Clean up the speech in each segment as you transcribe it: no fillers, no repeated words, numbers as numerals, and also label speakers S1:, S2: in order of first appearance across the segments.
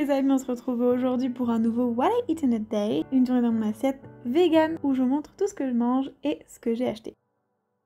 S1: les amis, on se retrouve aujourd'hui pour un nouveau What I Eat in a Day, une journée dans mon assiette vegan où je vous montre tout ce que je mange et ce que j'ai acheté.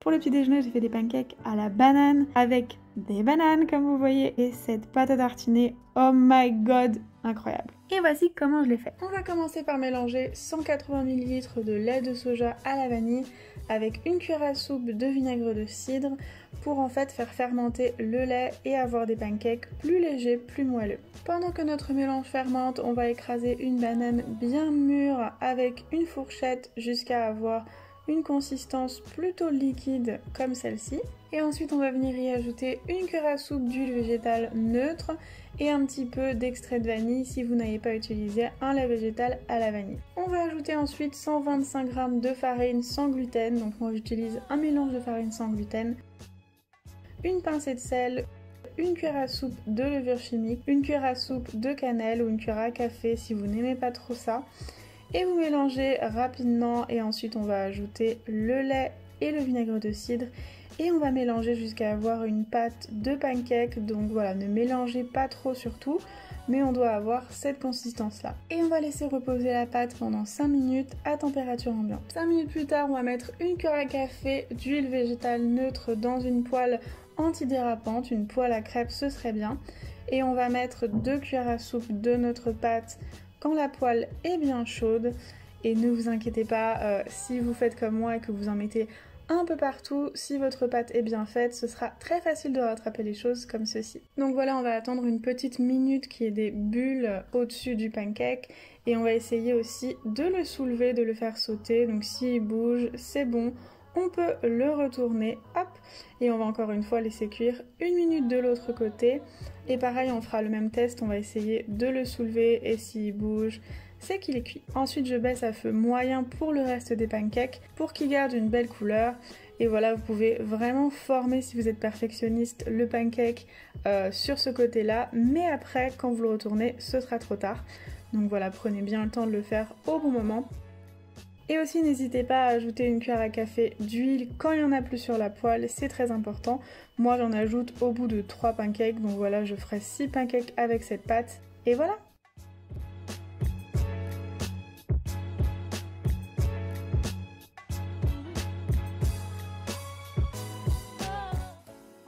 S1: Pour le petit déjeuner, j'ai fait des pancakes à la banane avec des bananes comme vous voyez et cette pâte à tartiner, oh my god, incroyable. Et voici comment je l'ai fait. On va commencer par mélanger 180 ml de lait de soja à la vanille avec une cuillère à soupe de vinaigre de cidre pour en fait faire fermenter le lait et avoir des pancakes plus légers, plus moelleux. Pendant que notre mélange fermente, on va écraser une banane bien mûre avec une fourchette jusqu'à avoir une consistance plutôt liquide comme celle-ci. Et ensuite on va venir y ajouter une cuillère à soupe d'huile végétale neutre et un petit peu d'extrait de vanille si vous n'avez pas utilisé un lait végétal à la vanille. On va ajouter ensuite 125 g de farine sans gluten, donc moi j'utilise un mélange de farine sans gluten, une pincée de sel, une cuillère à soupe de levure chimique, une cuillère à soupe de cannelle ou une cuillère à café si vous n'aimez pas trop ça. Et vous mélangez rapidement et ensuite on va ajouter le lait et le vinaigre de cidre et on va mélanger jusqu'à avoir une pâte de pancake. Donc voilà, ne mélangez pas trop surtout, mais on doit avoir cette consistance là. Et on va laisser reposer la pâte pendant 5 minutes à température ambiante. 5 minutes plus tard, on va mettre une cuillère à café d'huile végétale neutre dans une poêle antidérapante, une poêle à crêpes ce serait bien. Et on va mettre 2 cuillères à soupe de notre pâte quand la poêle est bien chaude. Et ne vous inquiétez pas, si vous faites comme moi et que vous en mettez un peu partout, si votre pâte est bien faite, ce sera très facile de rattraper les choses comme ceci. Donc voilà, on va attendre une petite minute qu'il y ait des bulles au-dessus du pancake et on va essayer aussi de le soulever, de le faire sauter. Donc s'il bouge, c'est bon. On peut le retourner, hop, et on va encore une fois laisser cuire une minute de l'autre côté. Et pareil, on fera le même test, on va essayer de le soulever et s'il bouge, c'est qu'il est cuit. Ensuite, je baisse à feu moyen pour le reste des pancakes pour qu'il garde une belle couleur. Et voilà, vous pouvez vraiment former, si vous êtes perfectionniste, le pancake sur ce côté-là. Mais après, quand vous le retournez, ce sera trop tard. Donc voilà, prenez bien le temps de le faire au bon moment. Et aussi n'hésitez pas à ajouter une cuillère à café d'huile quand il n'y en a plus sur la poêle, c'est très important. Moi j'en ajoute au bout de 3 pancakes, donc voilà, je ferai 6 pancakes avec cette pâte. Et voilà!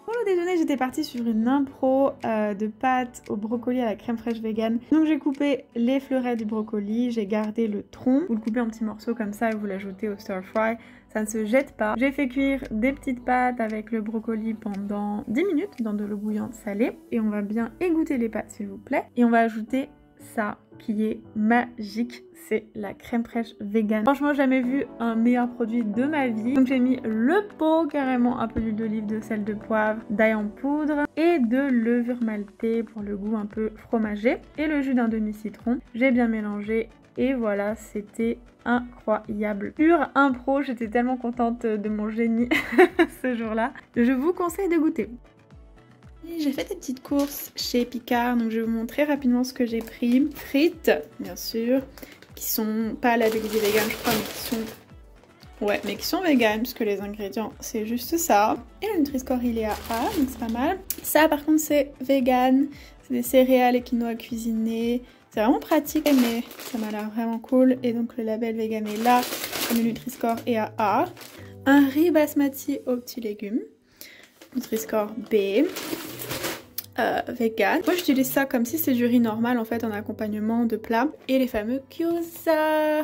S1: Pour le déjeuner, j'étais partie sur une impro de pâtes au brocoli à la crème fraîche vegan. Donc j'ai coupé les fleurets du brocoli, j'ai gardé le tronc. Vous le coupez en petits morceaux comme ça et vous l'ajoutez au stir fry. Ça ne se jette pas. J'ai fait cuire des petites pâtes avec le brocoli pendant 10 minutes dans de l'eau bouillante salée. Et on va bien égoutter les pâtes s'il vous plaît. Et on va ajouter ça qui est magique, c'est la crème fraîche vegan. Franchement, j'ai jamais vu un meilleur produit de ma vie. Donc j'ai mis le pot, carrément un peu d'huile d'olive, de sel, de poivre, d'ail en poudre et de levure maltée pour le goût un peu fromagé et le jus d'un demi-citron. J'ai bien mélangé et voilà, c'était incroyable. Pure impro, j'étais tellement contente de mon génie ce jour-là. Je vous conseille de goûter. J'ai fait des petites courses chez Picard, donc je vais vous montrer rapidement ce que j'ai pris. Frites, bien sûr, qui sont pas labellisées vegan, je crois, mais qui sont... Ouais, mais qui sont vegan, puisque les ingrédients, c'est juste ça. Et le Nutri-Score, il est à A, donc c'est pas mal. Ça, par contre, c'est vegan. C'est des céréales et quinoa cuisinées. C'est vraiment pratique, mais ça m'a l'air vraiment cool. Et donc, le label vegan est là, et le Nutri-Score est à A. Un riz basmati aux petits légumes. Nutri-Score B. Vegan. Moi j'utilise ça comme si c'était du riz normal en fait en accompagnement de plats. Et les fameux gyoza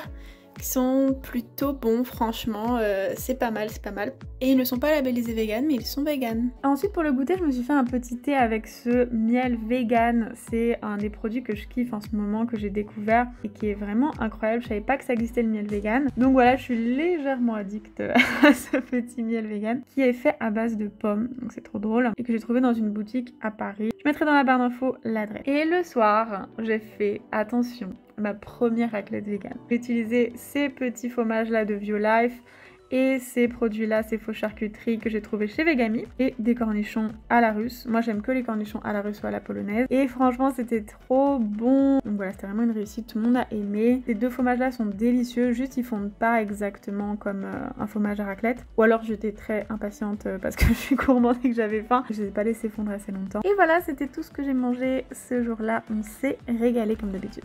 S1: qui sont plutôt bons franchement, c'est pas mal, c'est pas mal. Et ils ne sont pas labellisés vegan mais ils sont vegan. Ensuite pour le goûter je me suis fait un petit thé avec ce miel vegan. C'est un des produits que je kiffe en ce moment, que j'ai découvert et qui est vraiment incroyable. Je savais pas que ça existait le miel vegan. Donc voilà, je suis légèrement addict à ce petit miel vegan qui est fait à base de pommes, donc c'est trop drôle, et que j'ai trouvé dans une boutique à Paris. Je mettrai dans la barre d'infos l'adresse. Et le soir, j'ai fait, attention, ma première raclette vegan. J'ai utilisé ces petits fromages là de Violife et ces produits-là, ces faux charcuteries que j'ai trouvés chez Vegami et des cornichons à la russe. Moi j'aime que les cornichons à la russe ou à la polonaise et franchement c'était trop bon. Donc voilà, c'était vraiment une réussite, tout le monde a aimé. Ces deux fromages là sont délicieux, juste ils fondent pas exactement comme un fromage à raclette. Ou alors j'étais très impatiente parce que je suis gourmande et que j'avais faim. Je les ai pas laissés fondre assez longtemps. Et voilà, c'était tout ce que j'ai mangé ce jour-là. On s'est régalé comme d'habitude.